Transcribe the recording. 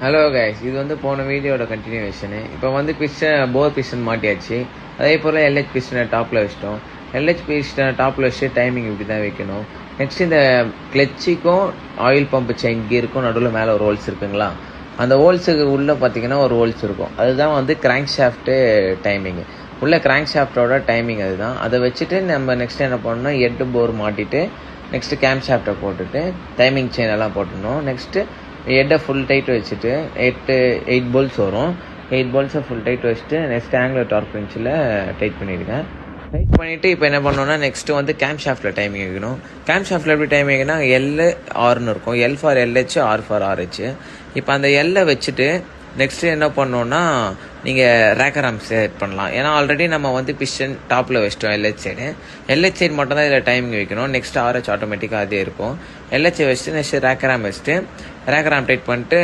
Hello guys, இது வந்து போன வீடியோட கண்டினியூவேஷனு. இப்போ வந்து பிஸ்டன் போர் பிஸ்டன் மாட்டியாச்சு. அதே போல் எல்ஹெச் பிஸ்டனை டாப்பில் வச்சிட்டோம். எல்ஹெச் பிஸ்டனை டாப்பில் வச்சுட்டு டைமிங் இப்படி தான் வைக்கணும். நெக்ஸ்ட் இந்த கிளச்சிக்கும் ஆயில் பம்பு செயின் கீருக்கும் நடுவில் மேலே ஒரு ஹோல்ஸ் இருக்குங்களா, அந்த ஹோல்ஸுக்கு உள்ளே பார்த்தீங்கன்னா ஒரு ஹோல்ஸ் இருக்கும். அதுதான் வந்து கிராங்க் ஷாஃப்ட்டு டைமிங். உள்ள கிராங்க் ஷாஃப்டோட டைமிங் அதுதான். அதை வச்சுட்டு நம்ம நெக்ஸ்ட் என்ன பண்ணணும், ஹெட்டு போர் மாட்டிட்டு நெக்ஸ்ட்டு கேம் ஷாஃப்டை போட்டுட்டு டைமிங் செயின் எல்லாம் போட்டுடணும். நெக்ஸ்ட்டு ஹெட்டை ஃபுல் டைட் வச்சுட்டு 8 போல்ஸ் வரும். 8 போல்ஸை ஃபுல் டைட் வச்சுட்டு நெக்ஸ்ட் ஆங்குலர் டார்க் ரெஞ்சில் டைட் பண்ணியிருக்கேன். டைட் பண்ணிவிட்டு இப்போ என்ன பண்ணணும்னா நெக்ஸ்ட்டு வந்து கேம் ஷாஃப்டில் டைமிங் வைக்கணும். கேம் ஷாஃப்டில் எப்படி டைமிங் வைக்கணும்னா L-Rன்னு இருக்கும். L for LH, R for RH. இப்போ அந்த L வச்சுட்டு நெக்ஸ்ட்டு என்ன பண்ணோன்னா நீங்கள் ரேக்கர் ஆர்ம் செட் பண்ணலாம். ஏன்னா ஆல்ரெடி நம்ம வந்து பிஸ்டன் டாப்பில் வச்சிட்டோம். LH சைடு மட்டும் தான் இதில் டைமிங் வைக்கணும். நெக்ஸ்ட் RH ஆட்டோமேட்டிக்காக அதே இருக்கும். LH வச்சுட்டு நெக்ஸ்ட் ரேக்கர் ஆர்ம் வச்சுட்டு ரேக்கர் ஆர்ம் டைட் பண்ணிட்டு